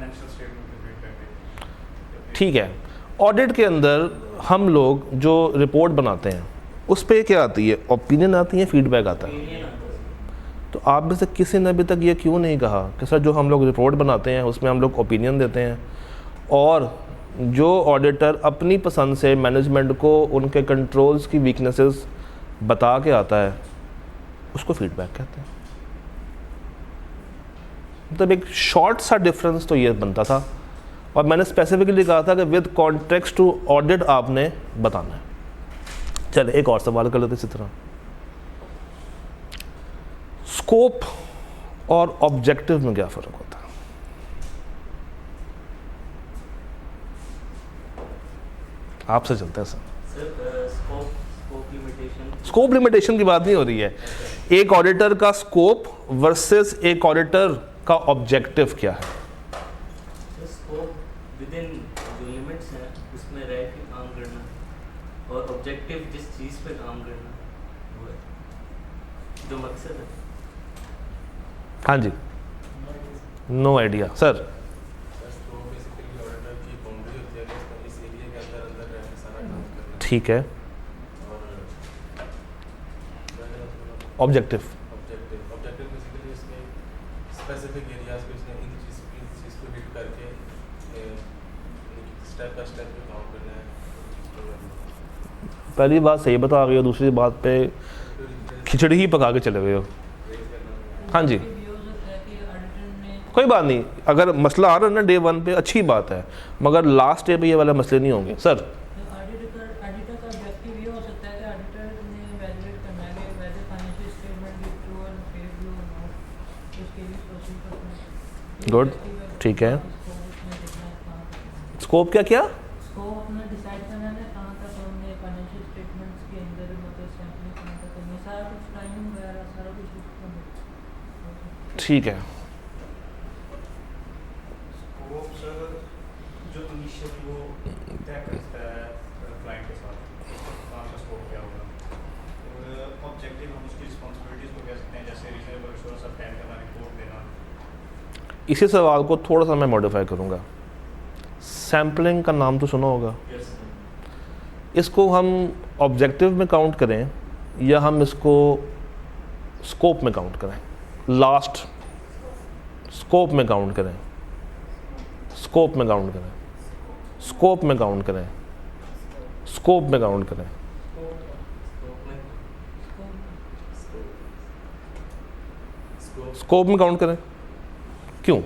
Financial statement complete करके। ठीक है, ऑडिट के अंदर हम लोग जो रिपोर्ट बनाते हैं उस पर क्या आती है, ओपिनियन आती है, फीडबैक आता है। तो आप में से किसी ने अभी तक ये क्यों नहीं कहा कि सर जो हम लोग रिपोर्ट बनाते हैं उसमें हम लोग ओपिनियन देते हैं, और जो ऑडिटर अपनी पसंद से मैनेजमेंट को उनके कंट्रोल्स की वीकनेसेस बता के आता है उसको फीडबैक कहते हैं। मतलब एक शॉर्ट सा डिफरेंस तो ये बनता था, और मैंने स्पेसिफिकली कहा था कि विद कॉन्टेक्स्ट टू ऑडिट आपने बताना है। चले एक और सवाल कर लेते इसी तरह, स्कोप और ऑब्जेक्टिव में क्या फ़र्क होता है? आपसे चलते हैं सर। स्कोप लिमिटेशन की बात नहीं हो रही है, एक ऑडिटर का स्कोप वर्सेस एक ऑडिटर का ऑब्जेक्टिव क्या है? स्कोप विद इन जो लिमिट्स हैं उसमें रह के काम करना, और ऑब्जेक्टिव जिस चीज़ पे काम करना वो है जो मकसद है। हाँ जी, नो आइडिया सर। ठीक है, ऑब्जेक्टिव बेसिकली उसके स्पेसिफिक एरियाज पे उसने इन चीज़ को हिट करके स्टेप बाय स्टेप पे काम करना है। पहली बात सही बता गए हो, दूसरी बात पे खिचड़ी ही पका के चले गए हो। हाँ जी, कोई बात नहीं, अगर मसला आ रहा है ना डे 1 पे अच्छी बात है, मगर लास्ट डे पे ये वाले मसले नहीं होंगे सर। गुड, ठीक है। स्कोप क्या क्या? ठीक है, स्कोप सर जो इनिशियली वो तय करता है क्लाइंट के साथ काम का स्कोप क्या होगा, और ऑब्जेक्टिव हम उसकी रिस्पॉन्सिबिलिटीज़ को कह सकते हैं, जैसे रीजनेबल एश्योरेंस ऑफ टाइम का रिपोर्ट देना। इसी सवाल को थोड़ा सा मैं मॉडिफाई करूँगा। सैम्पलिंग का नाम तो सुना होगा, इसको हम ऑब्जेक्टिव में काउंट करें या हम इसको स्कोप में काउंट करें? लास्ट स्कोप में काउंट करें, स्कोप में काउंट करें, स्कोप में काउंट करें, स्कोप में काउंट करें। स्कोप में काउंट करें, क्यों?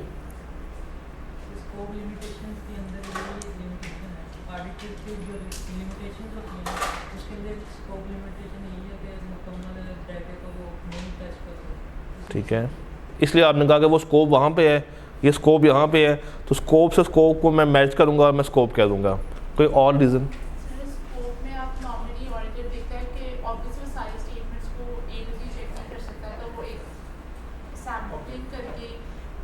ठीक है, इसलिए आपने कहा कि वो स्कोप वहाँ पे है, ये स्कोप यहाँ पे है, तो स्कोप से स्कोप को मैं मैच करूँगा और मैं स्कोप कह दूँगा। कोई और रीज़न? स्कोप में आप नॉर्मली ऑडिटर देखता है कि ऑब्वियसली सारे स्टेटमेंट्स को एक ही स्टेटमेंट कर सकता है, तो वो एक सैम्पलिंग करके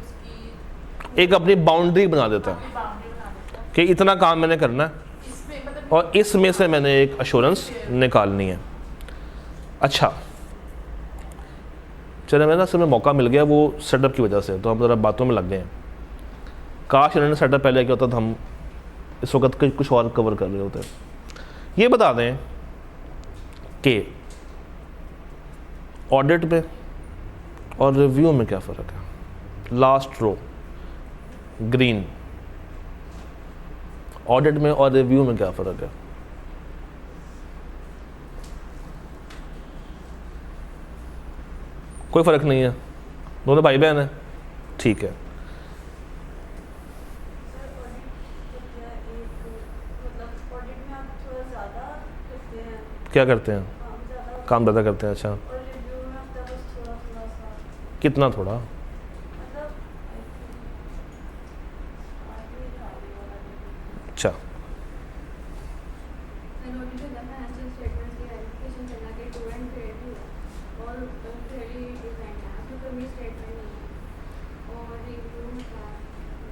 उसकी एक अपनी बाउंड्री बना देता है बाउंड्री बना देता है कि इतना काम मैंने करना है इसमें, मतलब और इसमें से मैंने एक अश्योरेंस निकालनी है। अच्छा, चले मैं ना समय मौका मिल गया वो सेटअप की वजह से, तो हम ज़रा बातों में लग गए हैं। काश इन्होंने सेटअप पहले किया होता तो हम इस वक्त कुछ और कवर कर रहे होते। ये बता दें कि ऑडिट में और रिव्यू में क्या फ़र्क है? लास्ट रो ग्रीन, ऑडिट में और रिव्यू में क्या फ़र्क है? कोई फ़र्क नहीं है, दोनों भाई बहन हैं। ठीक है, क्या करते हैं? काम ज़्यादा करते हैं। अच्छा, कितना? थोड़ा अच्छा,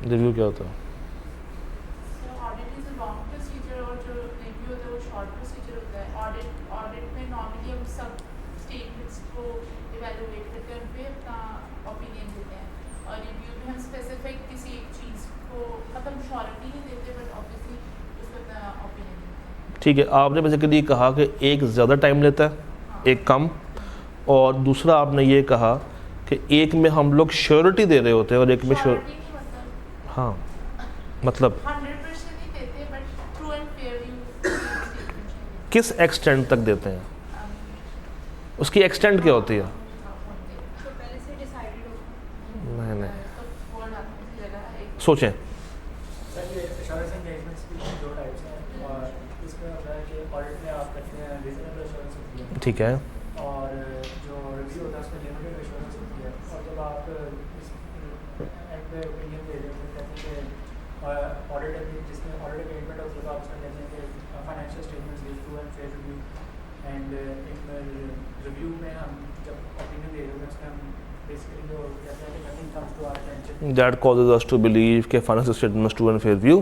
रिव्यू क्या होता है? Audit is a long procedure और जो रिव्यू होता है वो शॉर्ट प्रोसीजर होता है। ऑडिट में नॉर्मली हम सब स्टेटमेंट्स को इवैल्यूएट करके उन पे अपना ओपिनियन देते हैं, और रिव्यू में हम स्पेसिफिक किसी एक चीज़ को ठीक है, आपने बेसिकली कहा कि एक ज़्यादा टाइम लेता है, एक कम, और दूसरा आपने ये कहा कि एक में हम लोग श्योरिटी दे रहे होते हैं और एक में श्योर, Surety नहीं मतलब हाँ मतलब 100% नहीं देते, but true and fair view किस एक्सटेंट तक देते हैं, उसकी एक्सटेंट क्या होती है? तो पहले से डिसाइडेड हो नहीं नहीं, तो वो आपकी जगह एक सोचें। सर ये एश्योरेंस एंगेजमेंट्स की दो टाइप्स हैं, और इसमें होता है कि ऑडिट में आप करते हैं रीजनेबल एश्योरेंस होती है, ठीक है, और जो रिव्यू होता है उसमें लिमिटेड एश्योरेंस होती है। और जब आप इस एंड पे ओपिनियन दे रहे हो कहते हैं कि ऑडिट जिसमें ऑडिट एंगेजमेंट होती है तो आप उसमें कहते हैं कि financial statements give true and fair review, and in review में हम जब ओपिनियन दे रहे होते हैं उसमें हम बेसिकली जो कहते हैं कि nothing comes to our attention. That causes us to believe कि financial statements true and fair view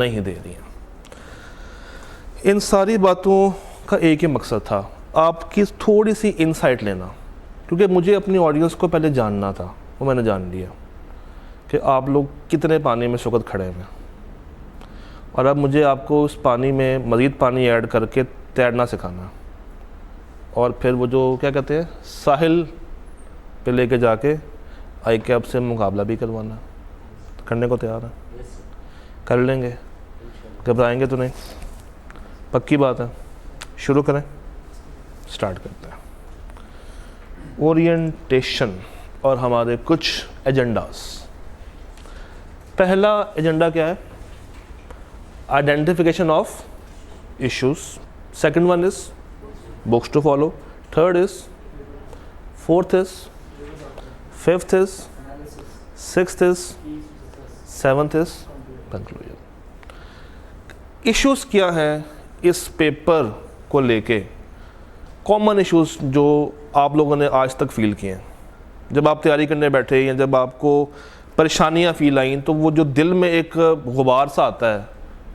नहीं दे रही हैं। इन सारी बातों का एक ही मकसद था, आपकी थोड़ी सी इंसाइट लेना, क्योंकि मुझे अपनी ऑडियंस को पहले जानना था, वो मैंने जान लिया कि आप लोग कितने पानी में इस वक्त खड़े हैं, और अब मुझे आपको उस पानी में मज़ीद पानी ऐड करके तैरना सिखाना, और फिर वो जो क्या कहते हैं साहिल पे लेके जाके आई कैब से मुकाबला भी करवाना। करने को तैयार है? यस कर लेंगे, घबराएंगे तो नहीं, पक्की बात है। शुरू करें, स्टार्ट करते हैं। ओरिएंटेशन और हमारे कुछ एजेंडास। पहला एजेंडा क्या है? Identification of issues. Second one is books to follow. Third is, fourth is, fifth is, sixth is, seventh is conclusion. Issues क्या हैं इस पेपर को लेके? कॉमन इश्यूज जो आप लोगों ने आज तक फील किए हैं, जब आप तैयारी करने बैठे या जब आपको परेशानियां फील आई, तो वो जो दिल में एक गुबार सा आता है,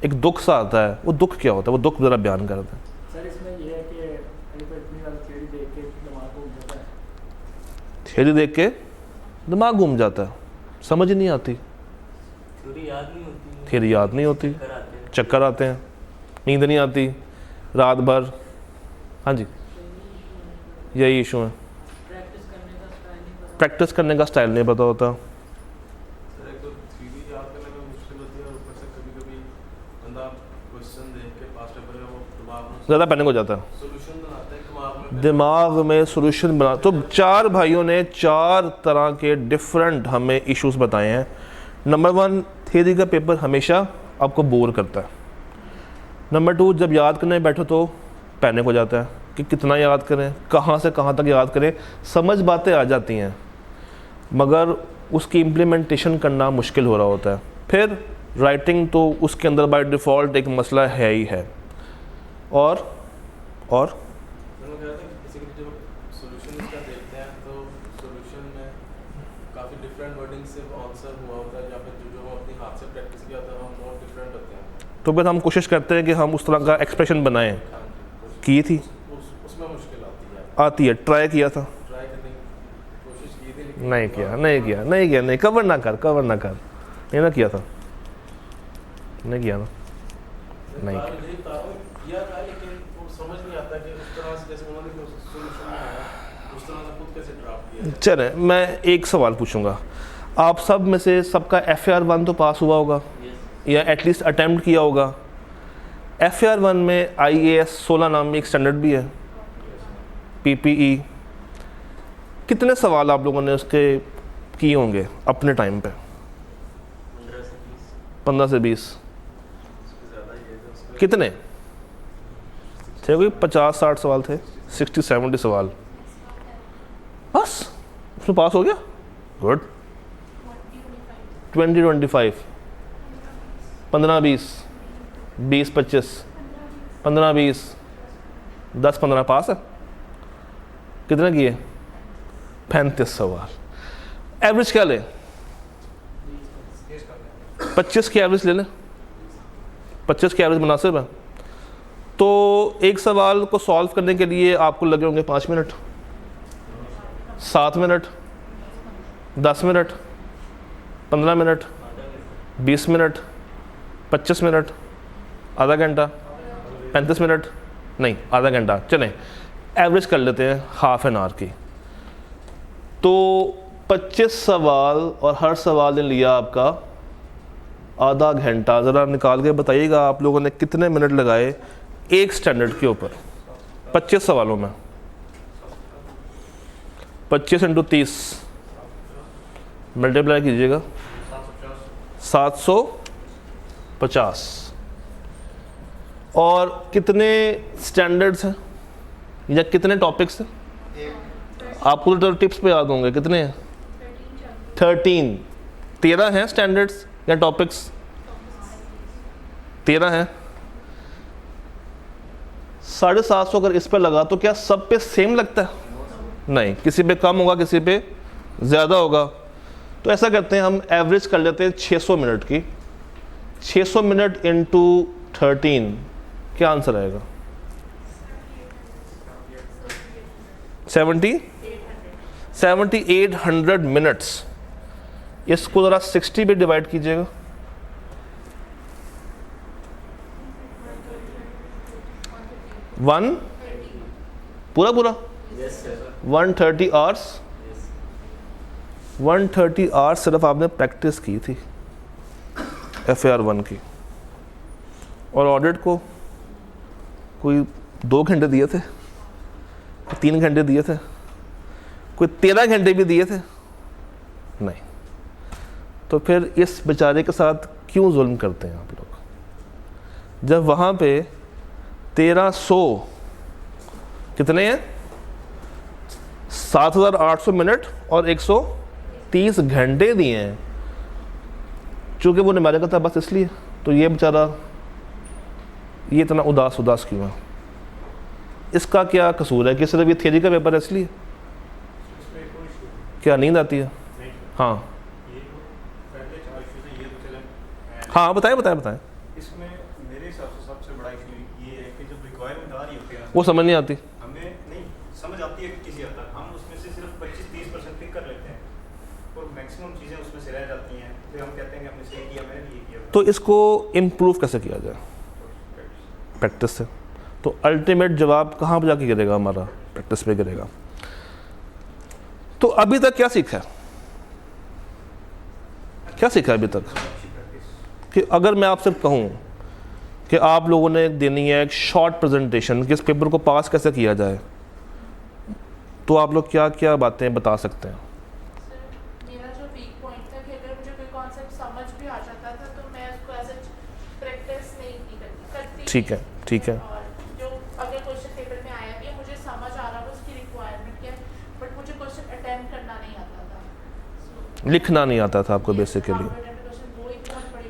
एक दुख सा आता है, वो दुख क्या होता है? वो दुख ज़रा बयान कर दें। सर इसमें ये है कि पहले तो इतनी ज़्यादा थ्योरी देख के दिमाग घूम जाता है। थ्योरी देख के दिमाग घूम जाता है, समझ ही नहीं आती, थ्योरी याद नहीं होती, थ्योरी याद नहीं होती, चक्कर आते हैं। चक्कर आते हैं, नींद नहीं आती रात भर। हाँ जी, यही इशू है, प्रैक्टिस करने का स्टाइल नहीं पता होता। सर एक तो थ्योरी याद करने में मुश्किल होती है, और ऊपर से कभी-कभी बंदा क्वेश्चन देख के पास्ट पेपर में वो दिमाग में ज़्यादा पैनिक हो जाता है, सॉल्यूशन बनाता है दिमाग में सॉल्यूशन बना। तो चार भाइयों ने चार तरह के डिफरेंट हमें इश्यूज बताए हैं। नंबर वन, थ्योरी का पेपर हमेशा आपको बोर करता है। नंबर टू, जब याद करने बैठो तो पैनिक हो जाता है कि कितना याद करें, कहाँ से कहाँ तक याद करें। समझ बातें आ जाती हैं मगर उसकी इम्प्लीमेंटेशन करना मुश्किल हो रहा होता है। फिर राइटिंग तो उसके अंदर बाय डिफ़ॉल्ट एक मसला है ही है। और मैंने कहा था कि बेसिकली जब सॉल्यूशन इसका देखते हैं तो सॉल्यूशन में काफ़ी डिफरेंट वर्डिंग से आंसर हुआ होता है, या फिर जो हम अपने हाथ से प्रैक्टिस किया होता है हम बहुत डिफरेंट होते हैं। तो फिर हम कोशिश करते हैं कि हम उस तरह का एक्सप्रेशन बनाएं। हाँ जी, की थी, उसमें मुश्किल आती है। आती है, ट्राई किया था, ट्राई करने की कोशिश की थी लेकिन नहीं किया, कवर ना कर, ये ना किया था, नहीं किया ना, नहीं किया। यही बता रहा हूँ, किया था लेकिन वो समझ नहीं आता कि उस तरह से जैसे उन्होंने सॉल्यूशन बनाया उस तरह से खुद कैसे ड्राफ्ट किया जाए। चले, मैं एक सवाल पूछूंगा। आप सब में से सबका FAR 1 तो पास हुआ होगा यस या एटलीस्ट अटेम्प्ट किया होगा। FAR 1 में IAS 16 नाम में एक स्टैंडर्ड भी है, PPE। कितने सवाल आप लोगों ने उसके किए होंगे अपने टाइम पे? 15 से 20। 15 से 20। उसके ज़्यादा ही है, उसमें कितने थे? कोई 50-60 सवाल थे, 60-70 सवाल बस, उसमें पास हो गया। गुड। 20-25, 15-20, 20-25, 15-20, 10-15 पास है। कितने किए? 35 सवाल। एवरेज क्या ले? 25 की एवरेज ले लें, 25 की एवरेज मुनासिब है। तो एक सवाल को सॉल्व करने के लिए आपको लगे होंगे 5 minute, 7 minute, 10 minute, 15 minute, 20 minute, 25 minute, आधा घंटा, 35 मिनट नहीं, आधा घंटा, चलें एवरेज कर लेते हैं हाफ एन आवर की। तो 25 सवाल और हर सवाल ने लिया आपका आधा घंटा। ज़रा निकाल के बताइएगा आप लोगों ने कितने मिनट लगाए एक स्टैंडर्ड के ऊपर 25 सवालों में। 25 × 30 मल्टीप्लाई कीजिएगा 750। और कितने स्टैंडर्ड्स हैं या कितने टॉपिक्स हैं? आपको तो टिप्स पे याद होंगे, कितने हैं? 13 हैं स्टैंडर्ड्स या टॉपिक्स? 13 हैं। 750 अगर इस पे लगा तो क्या सब पे सेम लगता है? नहीं, किसी पे कम होगा, किसी पे ज़्यादा होगा। तो ऐसा करते हैं, हम एवरेज कर लेते हैं 600 मिनट की। 600 मिनट इंटू 13 क्या आंसर आएगा? 7800 मिनट्स। इसको ज़रा 60 पे डिवाइड कीजिएगा। वन पूरा यस सर 130 आवर्स। 130 आवर्स सिर्फ आपने प्रैक्टिस की थी FAR1 की, और ऑडिट को कोई 2 घंटे दिए थे, 3 घंटे दिए थे, कोई 13 घंटे भी दिए थे? नहीं। तो फिर इस बेचारे के साथ क्यों जुल्म करते हैं आप लोग, जब वहाँ पे 1300 कितने हैं 7800 मिनट और 130 घंटे दिए हैं। चूँकि वो निमारे का था बस इसलिए, तो ये बेचारा ये इतना उदास क्यों है? इसका क्या कसूर है कि सिर्फ ये थियरी का पेपर है इसलिए? इसमें कोई इशू क्या नींद आती है? नहीं। हाँ ये तो पहले 4 इशू थे, ये तो चले। हाँ बताएं। इसमें मेरे हिसाब से सबसे बड़ा इशू ये है कि जब रिक्वायरमेंट आ रही होती है ना, वो समझ नहीं आती। हमें नहीं समझ आती है किसी हद तक, हम उसमें से सिर्फ 25-30% पिक कर लेते हैं और मैक्सिमम चीज़ें उसमें से रह जाती हैं। फिर हम कहते हैं कि हमने सही किया, मैंने ये किया। तो इसको इम्प्रूव कैसे किया जाए? प्रैक्टिस से। तो अल्टीमेट जवाब कहाँ पर जाके गिरेगा हमारा? प्रैक्टिस पे गिरेगा। तो अभी तक क्या सीखा है? क्या सीखा है अभी तक? कि अगर मैं आपसे कहूँ कि आप लोगों ने देनी है एक शॉर्ट प्रेजेंटेशन कि इस पेपर को पास कैसे किया जाए, तो आप लोग क्या क्या बातें बता सकते हैं? सर मेरा जो वीक पॉइंट था कि अगर मुझे कोई कॉन्सेप्ट समझ भी आ जाता था तो मैं उसको एज प्रैक्टिस नहीं करती। ठीक है। और जो अगर क्वेश्चन पेपर में आया भी मुझे समझ आ रहा है उसकी रिक्वायरमेंट क्या है, बट मुझे क्वेश्चन अटेम्प्ट करना नहीं आता था। लिखना नहीं आता था आपको बेसिकली।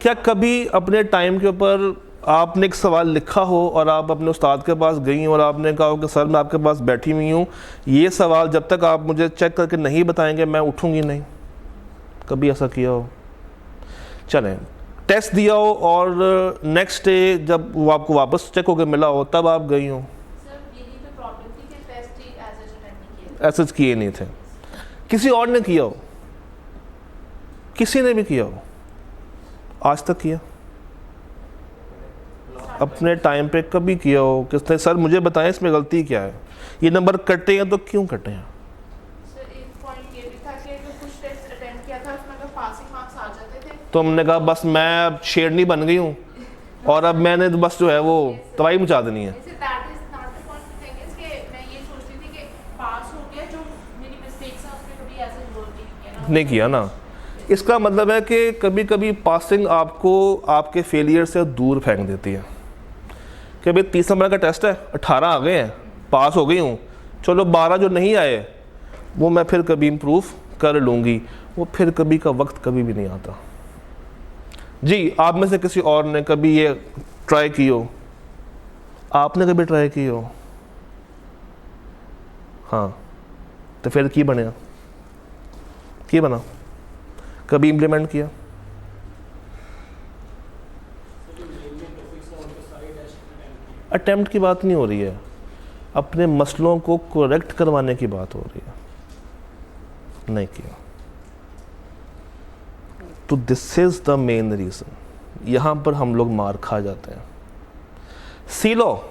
क्या कभी अपने टाइम के ऊपर आपने एक सवाल लिखा हो और आप अपने उस्ताद के पास गई हो और आपने कहा हो कि सर मैं आपके पास बैठी हुई हूँ, ये सवाल जब तक आप मुझे चेक करके नहीं बताएंगे मैं उठूँगी नहीं? कभी ऐसा किया हो? चलें, टेस्ट दिया हो और नेक्स्ट डे जब वो आपको वापस चेक होकर मिला हो तब आप गई हो? सर यही तो प्रॉब्लम थी कि टेस्ट ही एज अटेम्प्ट नहीं किया। ऐसे किए नहीं थे। किसी और ने किया हो? किसी ने भी किया हो? आज तक किया? अपने टाइम पे कभी किया हो? किसने सर मुझे बताएं इसमें गलती क्या है, ये नंबर कटे हैं तो क्यों कटे हैं? सर एक पॉइंट ये भी था कि जो कुछ टेस्ट अटेम्प्ट किया था उसमें अगर पासिंग मार्क्स आ जाते थे तो हमने कहा बस मैं अब शेरनी बन गई हूँ और अब मैंने बस जो है वो तबाही मचा देनी है। जैसे that is not the point thing is कि मैं ये सोचती थी कि पास हो गया, जो मेरी मिस्टेक्स हैं उसमें कभी ऐसे वर्क नहीं किया ना। इसका मतलब है कि कभी कभी पासिंग आपको आपके फेलियर से दूर फेंक देती है कि भाई 30 नंबर का टेस्ट है, 18 आ गए हैं, पास हो गई हूँ, चलो 12 जो नहीं आए वो मैं फिर कभी इम्प्रूव कर लूँगी। वो फिर कभी का वक्त कभी भी नहीं आता। जी, आप में से किसी और ने कभी ये ट्राई की हो? आपने कभी ट्राई की हो? हाँ, तो फिर की बना? कभी इम्प्लीमेंट किया? अटेम्प्ट की बात नहीं हो रही है, अपने मसलों को करेक्ट करवाने की बात हो रही है। नहीं किया। तो this is the main reason. यहाँ पर हम लोग मार खा जाते हैं। सी लो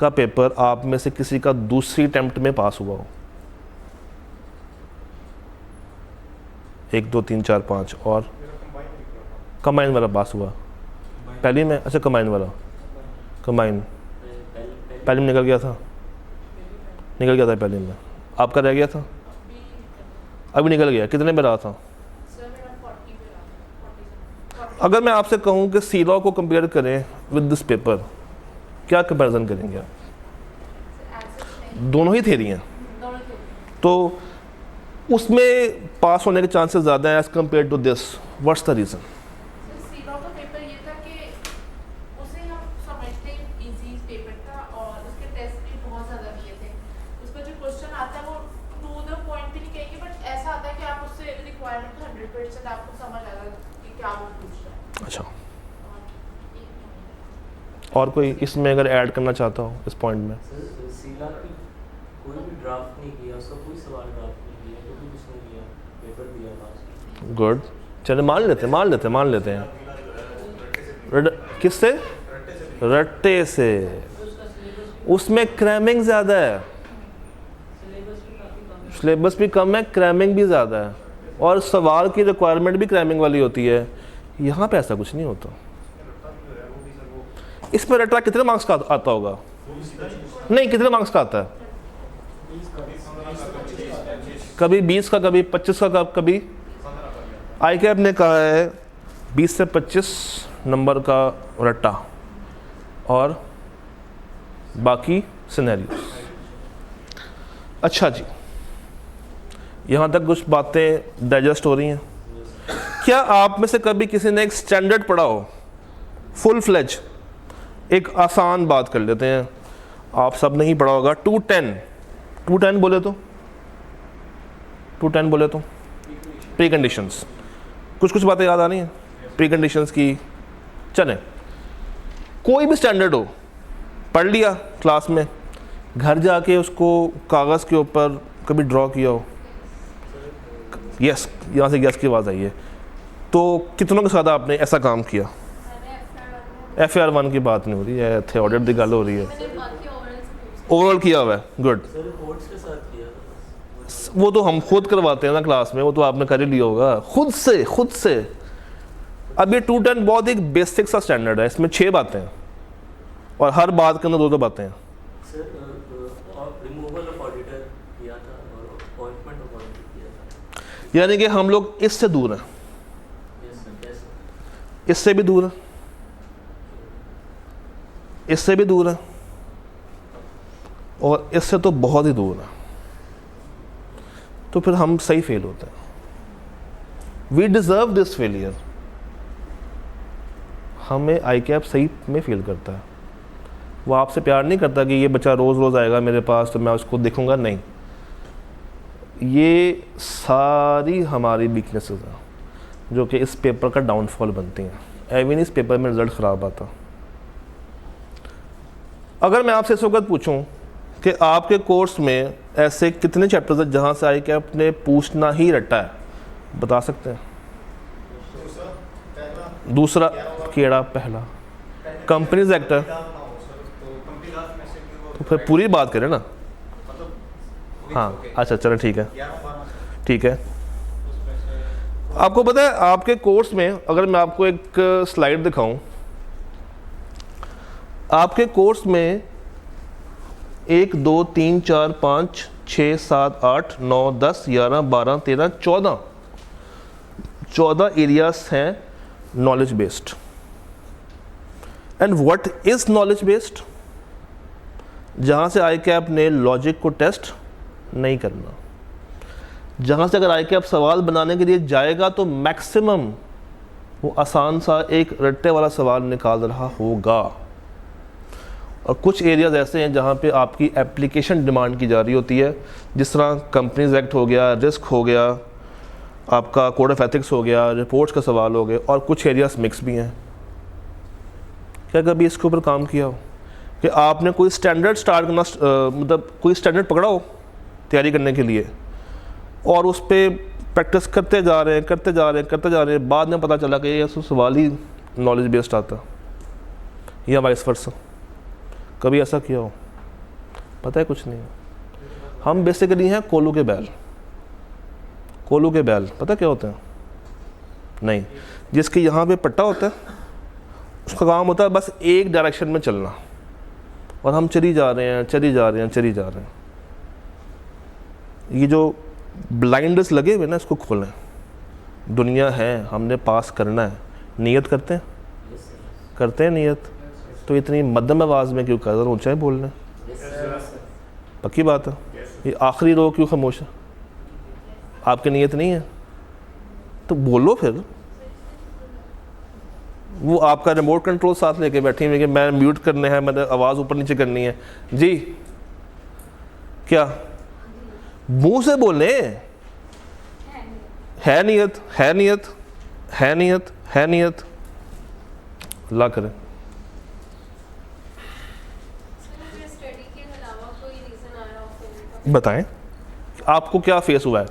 का पेपर आप में से किसी का दूसरी अटेम्प्ट में पास हुआ हो? 1 2 3 4 5 और मेरा कंबाइन निकला था। कंबाइन वाला पास हुआ पहली में? अच्छा कंबाइन वाला, कंबाइन पहली में निकल गया था, निकल गया था पहली में। आपका रह गया था? अभी निकल गया। कितने में रहा था? सर मेरा 40 पे रहा, 40। अगर मैं आपसे कहूँ कि सी लॉ को कंपेयर करें विद दिस पेपर, क्या कंपैरिजन करेंगे आप? दोनों ही थ्योरी हैं, दोनों के तो उसमें पास होने के चांसेस ज़्यादा हैं as compare to this. What's the reason? सीलॉ का पेपर ये था कि उसे हम समझते इजी पेपर था और उसके टेस्ट भी बहुत ज़्यादा दिए थे। उसमें जो क्वेश्चन आता है वो टू द पॉइंट भी नहीं कहेंगे, बट ऐसा आता है कि आप उससे रिक्वायरमेंट 100% आपको समझ आएगा कि क्या वो पूछ रहा है। अच्छा, और और कोई इसमें अगर ऐड करना चाहता हो इस पॉइंट में? सर सीला की कोई भी ड्राफ्ट नहीं किया, उसका कोई सवाल ड्राफ्ट नहीं किया, क्योंकि कुछ नहीं किया, पेपर दिया लास्ट। गुड, चलो मान लेते हैं। किससे? रट्टे से। उसमें क्रैमिंग ज़्यादा है, सिलेबस भी कम है, क्रैमिंग भी ज़्यादा है, और सवाल की रिक्वायरमेंट भी क्रैमिंग वाली होती है। यहाँ पे ऐसा कुछ नहीं होता। इसमें रट्टा कितने मार्क्स का आता होगा? नहीं, कितने मार्क्स का आता है? कभी 20 का, कभी 25 का, कभी आई कैप ने कहा है 20 से 25 नंबर का रट्टा और बाकी सिनेरियोस। अच्छा जी, यहाँ तक कुछ बातें डाइजेस्ट हो रही हैं। क्या आप में से कभी किसी ने एक स्टैंडर्ड पढ़ा हो, फुल फ्लेज? एक आसान बात कर लेते हैं, आप सब नहीं पढ़ा होगा। 210 बोले तो 210 बोले तो प्री कंडीशंस, कुछ बातें याद आ रही हैं प्री कंडीशंस की? चलें, कोई भी स्टैंडर्ड हो, पढ़ लिया क्लास में, घर जाके उसको कागज़ के ऊपर कभी ड्रॉ किया हो? यस, यहाँ से गैस की आवाज़ आई है। तो कितनों के साथ आपने ऐसा काम किया? FAR1 की बात नहीं हो रही है, थे ऑडिट की गल हो रही है। ओवरऑल किया हुआ है, गुड। सर रिपोर्ट्स के साथ किया था बस। वो तो हम खुद करवाते हैं ना क्लास में, वो तो आपने कर ही लिया होगा खुद से। अब ये 210 बहुत एक बेसिक सा स्टैंडर्ड है, इसमें 6 बातें हैं और हर बात के अंदर 2 बातें हैं। सर रिमूवल ऑफ ऑडिटर किया था और अपॉइंटमेंट ऑफ ऑडिटर किया था। यानी कि हम लोग इससे दूर हैं, यस सर, कैसे? इससे भी दूर हैं, इससे भी दूर है, और इससे तो बहुत ही दूर है। तो फिर हम सही फेल होते हैं। We deserve this failure. हमें आई कैप सही में फेल करता है। वो आपसे प्यार नहीं करता कि ये बच्चा रोज़ रोज़ आएगा मेरे पास तो मैं उसको देखूंगा, नहीं। ये सारी हमारी वीकनेसेस हैं जो कि इस पेपर का डाउनफॉल बनती हैं। एविन इस पेपर में रिज़ल्ट ख़राब आता। अगर मैं आपसे इस वक्त पूछूं कि आपके कोर्स में ऐसे कितने चैप्टर्स हैं जहां से आई कैप ने पूछना ही रट्टा है, बता सकते हैं? दूसरा केड़ा, पहला कंपनीज एक्ट है। तो फिर पूरी बात करें ना। हाँ अच्छा चलो ठीक है। आपको पता है आपके कोर्स में, अगर मैं आपको एक स्लाइड दिखाऊं, आपके कोर्स में 1 2 3 4 5 6 7 8 9 10 11 12 13 14 एरियाज हैं knowledge based. And what is knowledge based? जहाँ से आई कैप ने लॉजिक को टेस्ट नहीं करना, जहाँ से अगर आई कैप सवाल बनाने के लिए जाएगा तो मैक्सिमम वो आसान सा एक रट्टे वाला सवाल निकाल रहा होगा। और कुछ एरियाज़ ऐसे हैं जहाँ पे आपकी एप्लीकेशन डिमांड की जा रही होती है, जिस तरह कंपनीज एक्ट हो गया, रिस्क हो गया, आपका कोड ऑफ एथिक्स हो गया, रिपोर्ट्स का सवाल हो गए, और कुछ एरियाज मिक्स भी हैं। क्या कभी इसके ऊपर काम किया हो कि आपने कोई स्टैंडर्ड स्टार्ट करना, मतलब कोई स्टैंडर्ड पकड़ा हो तैयारी करने के लिए, और उस पर प्रैक्टिस करते जा रहे हैं, बाद में पता चला कि ये सवाल ही नॉलेज बेस्ड आता, या वाइस वर्सा? कभी ऐसा किया हो? पता है कुछ नहीं है। हम बेसिकली हैं कोलू के बैल। कोलू के बैल पता क्या होते हैं? नहीं, जिसके यहाँ पे पट्टा होता है उसका काम होता है बस एक डायरेक्शन में चलना, और हम चली जा रहे हैं चली जा रहे हैं चली जा रहे हैं। ये जो ब्लाइंडर्स लगे हुए ना इसको खोलें। दुनिया है, हमने पास करना है, नियत करते हैं करते हैं नियत। तो इतनी मध्यम आवाज़ में क्यों कर रहे, ऊंचा ही बोलना है? पक्की बात है। ये आखिरी रो क्यों खामोश है? आपकी नियत नहीं है तो बोलो फिर। वो आपका रिमोट कंट्रोल साथ लेके बैठी हुई कि मैं म्यूट करने हैं, मैंने आवाज़ ऊपर नीचे करनी है। जी क्या मुंह से बोले? है नियत है नियत है नियत है नियत। अल्लाह करे। बताएं आपको क्या फेस हुआ है?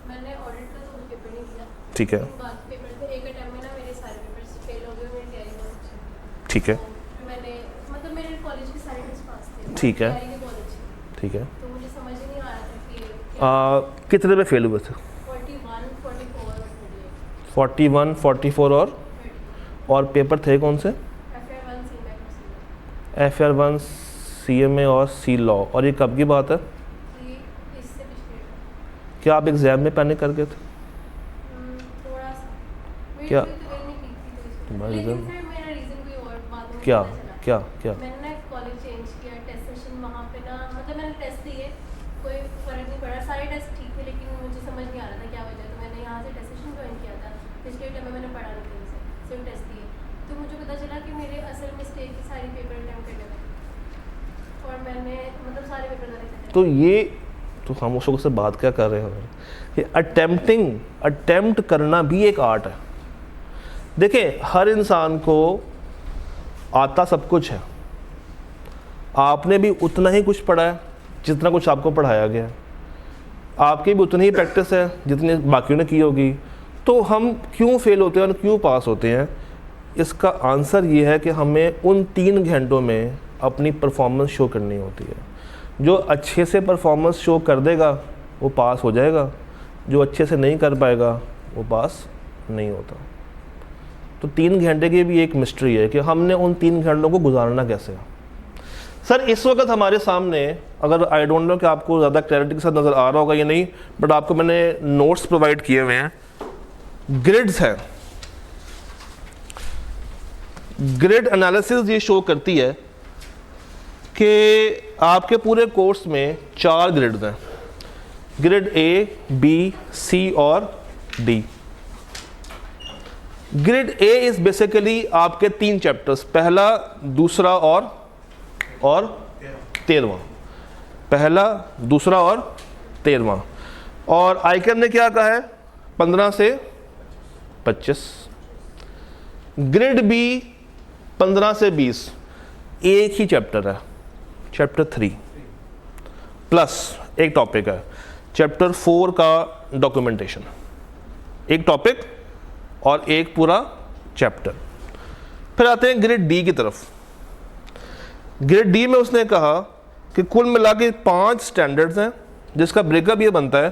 मैंने ऑडिट का तो पेपर नहीं दिया। ठीक है बाकी पेपर थे, एक अटेम्प्ट में ना मेरे सारे पेपर्स फेल हो गए, मेरी तैयारी बहुत अच्छी थी। ठीक है फिर मैंने मतलब मेरे कॉलेज के सारे टेस्ट पास थे। ठीक है। तैयारी भी बहुत अच्छी थी। ठीक है। तो मुझे समझ ही नहीं आ रहा था कि कितने में फेल हुए थे? 41, 44 और 38। 41, 44 और पेपर थे कौन से? FR1 CMA और CMA। FR1 CMA और सी लॉ। और ये कब की बात है? ये इससे पिछले year। क्या आप एग्ज़ाम में पैनिक कर गए थे? थोड़ा सा। मेरी क्या? तबीयत नहीं ठीक थी तो इसलिए। तुम्हारा लेकिन reason? फिर मेरा रीज़न कोई और बाद में क्या पता चला। क्या क्या? मैंने ना कॉलेज चेंज किया, टेस्ट सेशन वहाँ पे ना मतलब मैंने टेस्ट दिए, कोई फ़र्क नहीं पड़ा, सारे टेस्ट ठीक थे, लेकिन मुझे समझ नहीं आ रहा था क्या वजह है। तो मैंने यहाँ से टेस्ट सेशन ज्वाइन किया था, पिछले टाइम में मैंने पढ़ा नहीं कहीं से, सिर्फ टेस्ट दिए। तो मुझे पता चला कि मेरे असल मिस्टेक ही सारी पेपर अटैम्प्ट करने में, और मैंने मतलब सारे पेपर मैंने तो ये तो खामोशों से बात क्या कर रहे हैं? ये अटेम्प्ट करना भी एक आर्ट है। देखें हर इंसान को आता सब कुछ है। आपने भी उतना ही कुछ पढ़ा है जितना कुछ आपको पढ़ाया गया है, आपकी भी उतनी ही प्रैक्टिस है जितनी बाकियों ने की होगी। तो हम क्यों फेल होते हैं और क्यों पास होते हैं? इसका आंसर ये है कि हमें उन 3 घंटों में अपनी परफॉर्मेंस शो करनी होती है। जो अच्छे से परफॉर्मेंस शो कर देगा वो पास हो जाएगा, जो अच्छे से नहीं कर पाएगा वो पास नहीं होता। तो 3 घंटे की भी एक मिस्ट्री है कि हमने उन 3 घंटों को गुजारना कैसे है। सर इस वक्त हमारे सामने, अगर आई डोंट नो कि आपको ज़्यादा क्लैरिटी के साथ नज़र आ रहा होगा या नहीं, बट आपको मैंने नोट्स प्रोवाइड किए हुए हैं। ग्रिड्स हैं। ग्रिड एनालिसिस ये शो करती है कि आपके पूरे कोर्स में 4 ग्रिड्स हैं, ग्रिड A, B, C और D। Grid A is basically आपके 3 चैप्टर्स, पहला, दूसरा और 13वां। पहला, दूसरा और 13वां। और आइकन ने क्या कहा है? 15 से 25। ग्रिड B 15 से 20 एक ही चैप्टर है, चैप्टर 3 प्लस एक टॉपिक है, चैप्टर 4 का डॉक्यूमेंटेशन। एक टॉपिक और एक पूरा चैप्टर। फिर आते हैं ग्रिड D की तरफ। ग्रिड D में उसने कहा कि कुल मिला के 5 स्टैंडर्ड्स हैं, जिसका ब्रेकअप ये बनता है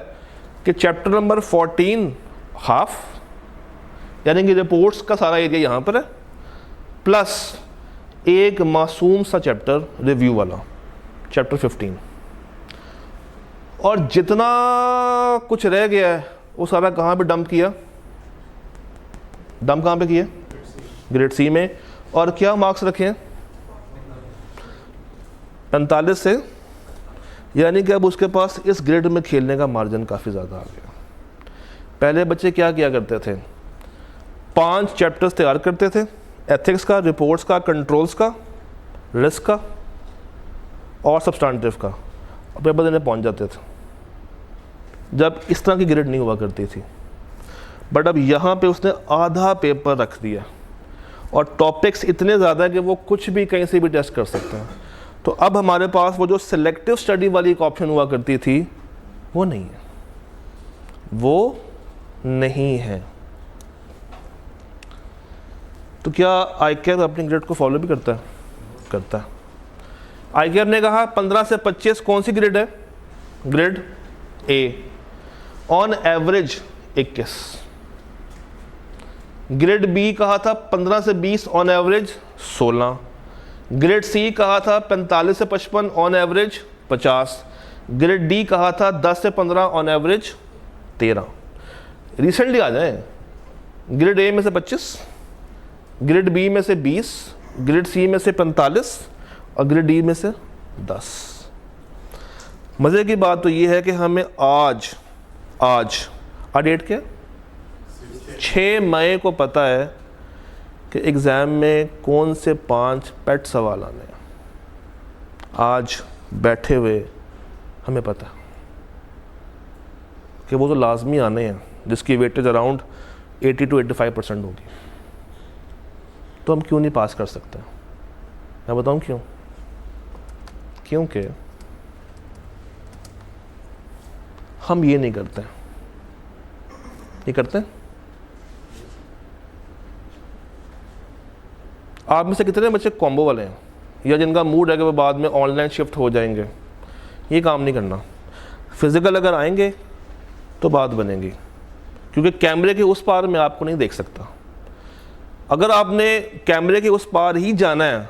कि चैप्टर नंबर 14 हाफ, यानी कि रिपोर्ट्स का सारा एरिया यहाँ पर है, प्लस एक मासूम सा चैप्टर रिव्यू वाला, चैप्टर 15। और जितना कुछ रह गया है वो सारा कहाँ पे डंप किया? डंप कहाँ पे किया? ग्रेड C में। और क्या मार्क्स रखे हैं? 45 से, यानी कि अब उसके पास इस ग्रेड में खेलने का मार्जिन काफ़ी ज़्यादा आ गया। पहले बच्चे क्या किया करते थे? 5 चैप्टर्स तैयार करते थे, एथिक्स का, रिपोर्ट्स का, कंट्रोल्स का, रिस्क का और सब्सटेंटिव का, और पेपर देने पहुंच जाते थे, जब इस तरह की ग्रेड नहीं हुआ करती थी। बट अब यहाँ पे उसने आधा पेपर रख दिया और टॉपिक्स इतने ज़्यादा है कि वो कुछ भी कहीं से भी टेस्ट कर सकते हैं। तो अब हमारे पास वो जो सिलेक्टिव स्टडी वाली एक ऑप्शन हुआ करती थी वो नहीं है, वो नहीं है। तो क्या आईकेयर अपनी ग्रेड को फॉलो भी करता है? करता है। आईकेआर ने कहा 15 से 25 कौन सी ग्रेड है? Grade A. On average 21। Grade B कहा था 15 से 20 ऑन एवरेज 16। ग्रेड सी कहा था 45 से 55 ऑन एवरेज 50। ग्रेड डी कहा था 10 से 15 ऑन एवरेज 13। रिसेंटली आ जाए, ग्रेड ए में से 25, ग्रेड बी में से 20, ग्रेड सी में से 45 और ग्रेड डी में से 10। मज़े की बात तो ये है कि हमें आज डेट क्या 6 मई को पता है कि एग्ज़ाम में कौन से 5 पेट सवाल आने हैं। आज बैठे हुए हमें पता है कि वो तो लाजमी आने हैं, जिसकी वेटेज अराउंड 80 to 85% होगी। तो हम क्यों नहीं पास कर सकते? मैं बताऊं क्यों? क्योंकि हम ये नहीं करते। ये करते हैं? आप में से कितने बच्चे कॉम्बो वाले हैं या जिनका मूड है कि वो बाद में ऑनलाइन शिफ्ट हो जाएंगे? ये काम नहीं करना। फिज़िकल अगर आएंगे तो बात बनेगी, क्योंकि कैमरे के उस पार मैं आपको नहीं देख सकता। अगर आपने कैमरे के उस पार ही जाना है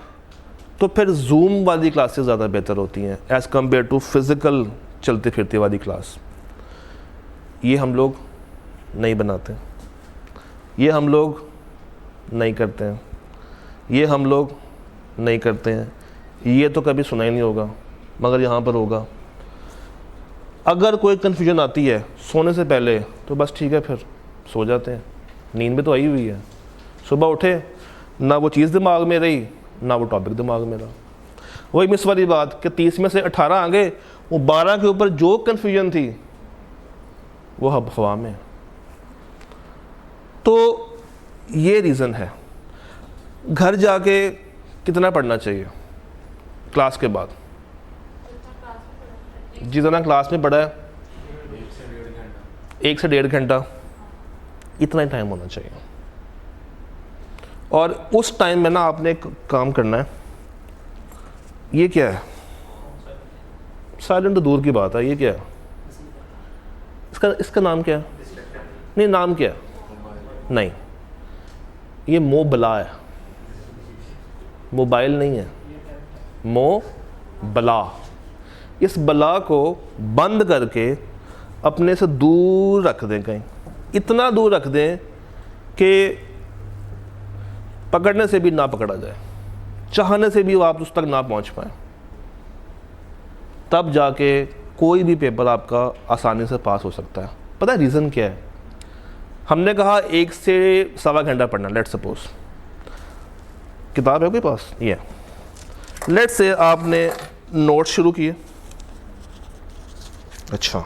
तो फिर जूम वाली क्लासेस ज़्यादा बेहतर होती हैं एज़ कम्पेयर टू फिज़िकल चलते फिरते वाली क्लास। ये हम लोग नहीं बनाते, ये हम लोग नहीं करते हैं, ये हम लोग नहीं करते हैं। ये तो कभी सुना ही नहीं होगा, मगर यहाँ पर होगा। अगर कोई कन्फ्यूजन आती है सोने से पहले तो बस ठीक है, फिर सो जाते हैं। नींद में तो आई हुई है, सुबह उठे ना वो चीज़ दिमाग में रही ना वो टॉपिक दिमाग में रहा। वही मिस वाली बात कि 30 में से 18 आ गए, वो 12 के ऊपर जो कन्फ्यूजन थी वो अब हवा में। तो ये रीज़न है। घर जाके कितना पढ़ना चाहिए क्लास के बाद? जितना क्लास में पढ़ा है 1 से 1.5 घंटा, इतना ही टाइम होना चाहिए। और उस टाइम में ना आपने एक काम करना है। ये क्या है? साइलेंट तो दूर की बात है, ये क्या है? इसका नाम क्या है? नहीं, नाम क्या है? नहीं, ये मोबला है, मोबाइल नहीं है, मोबला। इस बला को बंद करके अपने से दूर रख दें, कहीं इतना दूर रख दें कि पकड़ने से भी ना पकड़ा जाए, चाहने से भी वो आप उस तक ना पहुंच पाए। तब जाके कोई भी पेपर आपका आसानी से पास हो सकता है। पता है रीज़न क्या है? हमने कहा 1 से 1.25 घंटा पढ़ना। लेट सपोज किताब है कोई पास, ये लेट से आपने नोट शुरू किए। अच्छा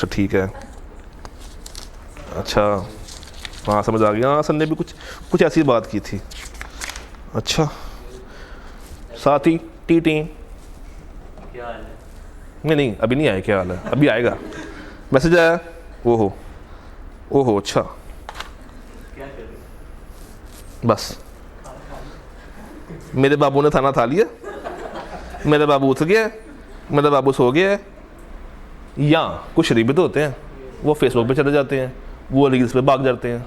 ठीक है, अच्छा हाँ समझ आ गया। हाँ सर ने भी कुछ ऐसी बात की थी। अच्छा साथ ही टी क्या हाल है? नहीं अभी नहीं आया। क्या हाल है? अभी आएगा। मैसेज आया। ओहो अच्छा क्या कर रहे? बस मेरे बाबू ने खाना खा लिया, मेरा बाबू उठ गया, मेरा बाबू सो गया है। या कुछ शरीबत होते हैं, वो फेसबुक पे चले जाते हैं, वो रील्स पे भाग जाते हैं,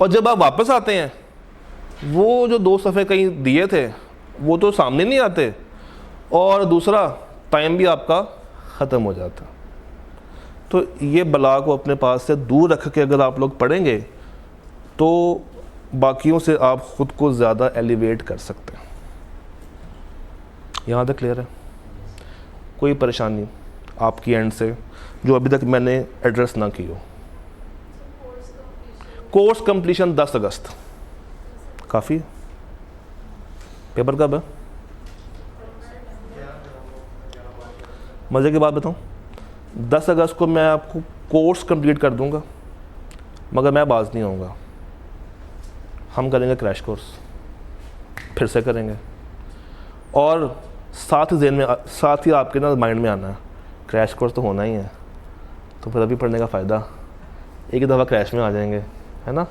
और जब आप वापस आते हैं वो जो 2 सफ़े कहीं दिए थे वो तो सामने नहीं आते, और दूसरा टाइम भी आपका ख़त्म हो जाता। तो ये बला को अपने पास से दूर रख के अगर आप लोग पढ़ेंगे तो बाकियों से आप ख़ुद को ज़्यादा एलिवेट कर सकते हैं। यहाँ तक क्लियर है? कोई परेशानी आपकी एंड से जो अभी तक मैंने एड्रेस ना की हो? कोर्स कंप्लीशन 10 अगस्त काफ़ी। पेपर कब है? मज़े की बात बताऊँ, 10 अगस्त को मैं आपको कोर्स कंप्लीट कर दूंगा, मगर मैं बाज नहीं होऊंगा। हम करेंगे क्रैश कोर्स, फिर से करेंगे, और साथ ही आपके ना माइंड में आना है क्रैश कोर्स तो होना ही है, तो फिर अभी पढ़ने का फ़ायदा, एक ही दफ़ा क्रैश में आ जाएंगे, है ना?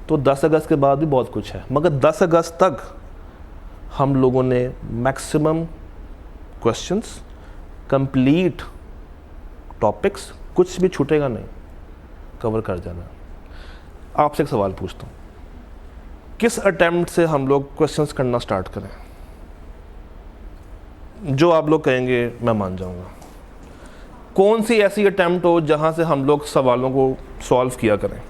तो 10 अगस्त के बाद भी बहुत कुछ है, मगर 10 अगस्त तक हम लोगों ने मैक्सिमम क्वेश्चंस, कंप्लीट टॉपिक्स, कुछ भी छूटेगा नहीं, कवर कर जाना। आपसे एक सवाल पूछता हूँ, किस अटेम्प्ट से हम लोग क्वेश्चंस करना स्टार्ट करें? जो आप लोग कहेंगे मैं मान जाऊँगा। कौन सी ऐसी अटेम्प्ट हो जहाँ से हम लोग सवालों को सॉल्व किया करें?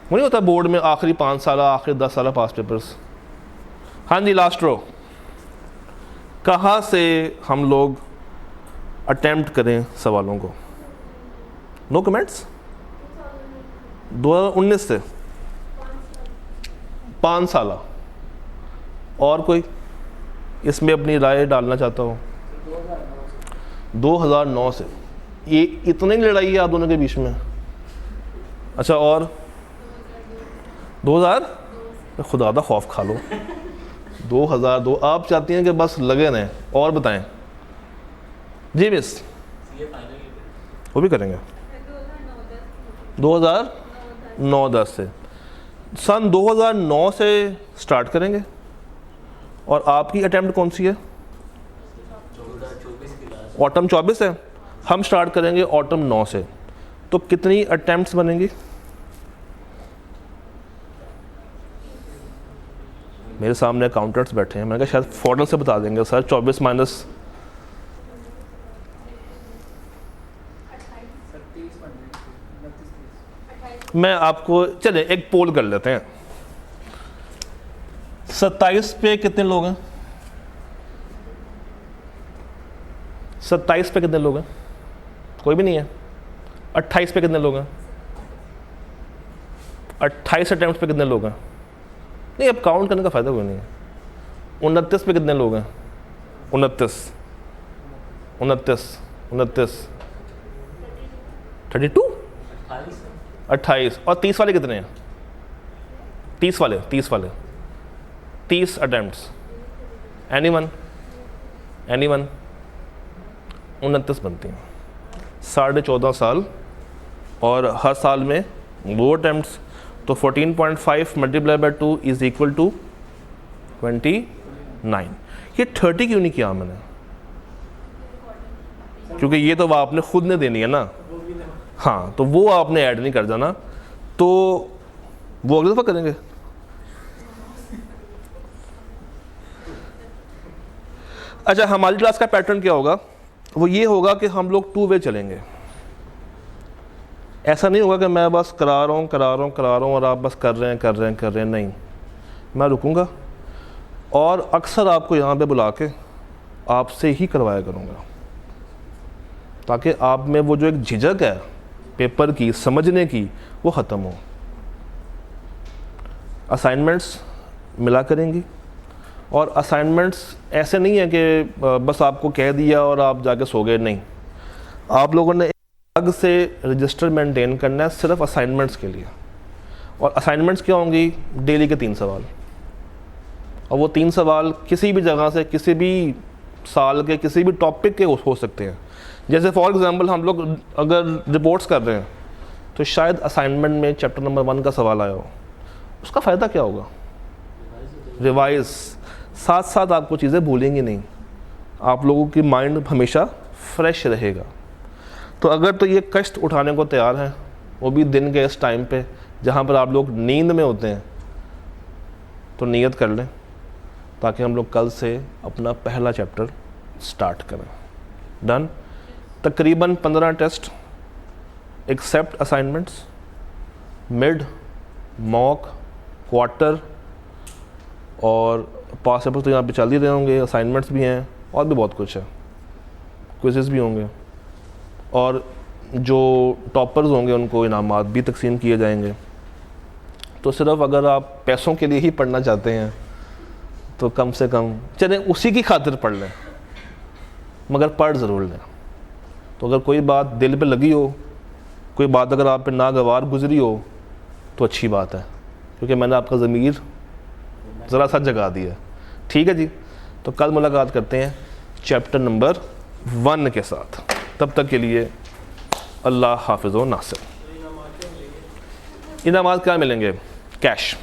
वो नहीं होता बोर्ड में आखिरी 5 साल, आखिरी 10 साल पास पेपर्स। हाँ जी, लास्ट रो, कहाँ से हम लोग अटेम्प्ट करें सवालों को? No comments. 2019 से 5 साल। और कोई इसमें अपनी राय डालना चाहता हो? 2009 से। ये इतनी लड़ाई है आप दोनों के बीच में? अच्छा, और 2000? खुदा दा खौफ खा लो। 2002 आप चाहती हैं कि बस लगे रहें। और बताएं जी मिस, वो भी करेंगे 2009-10 से। सन 2009 से स्टार्ट करेंगे। और आपकी अटेम्प्ट कौन सी है? ऑटम 24 है। हम स्टार्ट करेंगे ऑटम 9 से। तो कितनी अटेम्प्ट्स बनेंगी? मेरे सामने अकाउंटेंट्स बैठे हैं, मैंने कहा शायद फ़ौरन से बता देंगे सर। 24 माइनस 30 मैं आपको, चले एक पोल कर लेते हैं। 27 पे कितने लोग हैं? 27 पे कितने लोग हैं? कोई भी नहीं है। 28 पे कितने लोग हैं? 28 अटेम्प्ट पे कितने लोग हैं? नहीं, अब काउंट करने का फ़ायदा कोई नहीं है। 29 पे कितने लोग हैं? 29 32 28। और 30 वाले कितने हैं? 30 वाले 30 अटेम्प्ट्स। एनीवन 29 बनती हैं। 14.5 साल और हर साल में वो अटेम्प्ट्स। तो 14.5 multiply by 2 is equal to 29। ये 30 क्यों नहीं किया मैंने? क्योंकि ये तो आपने खुद ने देनी है ना। हाँ, तो वो आपने ऐड नहीं कर जाना, तो वो अगली दफ़ा करेंगे। अच्छा, हमारी क्लास का पैटर्न क्या होगा? वो ये होगा कि हम लोग 2 वे चलेंगे। ऐसा नहीं होगा कि मैं बस करा रहा हूँ और आप बस कर रहे हैं। नहीं, मैं रुकूंगा और अक्सर आपको यहाँ पे बुला के आपसे ही करवाया करूँगा, ताकि आप में वो जो एक झिझक है पेपर की समझने की, वो ख़त्म हो। असाइनमेंट्स मिला करेंगी। और असाइनमेंट्स ऐसे नहीं है कि बस आपको कह दिया और आप जाके सो गए। नहीं, आप लोगों ने अलग से रजिस्टर मेंटेन करना है सिर्फ असाइनमेंट्स के लिए। और असाइनमेंट्स क्या होंगी? डेली के 3 सवाल। और वो 3 सवाल किसी भी जगह से, किसी भी साल के, किसी भी टॉपिक के हो सकते हैं। जैसे फॉर एग्जांपल हम लोग अगर रिपोर्ट्स कर रहे हैं तो शायद असाइनमेंट में चैप्टर नंबर 1 का सवाल आया हो। उसका फ़ायदा क्या होगा? रिवाइज। साथ साथ आपको चीज़ें भूलेंगी नहीं, आप लोगों की माइंड हमेशा फ्रेश रहेगा। तो अगर तो ये कष्ट उठाने को तैयार हैं, वो भी दिन के इस टाइम पे जहाँ पर आप लोग नींद में होते हैं, तो नियत कर लें ताकि हम लोग कल से अपना पहला चैप्टर स्टार्ट करें। डन। तकरीबन 15 test except assignments, mid, mock, quarter और पास पेपर तो यहाँ पे चल ही रहे होंगे। असाइनमेंट्स भी हैं और भी बहुत कुछ है, क्विज़ेस भी होंगे। और जो टॉपर्स होंगे उनको इनामात भी तकसीम किए जाएंगे। तो सिर्फ अगर आप पैसों के लिए ही पढ़ना चाहते हैं तो कम से कम चलें उसी की खातिर पढ़ लें, मगर पढ़ ज़रूर लें। तो अगर कोई बात दिल पे लगी हो, कोई बात अगर आप पे नागवार गुजरी हो, तो अच्छी बात है, क्योंकि मैंने आपका ज़मीर ज़रा सा जगा दिया। ठीक है जी, तो कल मुलाकात करते हैं चैप्टर नंबर 1 के साथ। तब तक के लिए अल्लाह हाफ़िज़ व नासिर। इनामात क्या मिलेंगे? कैश।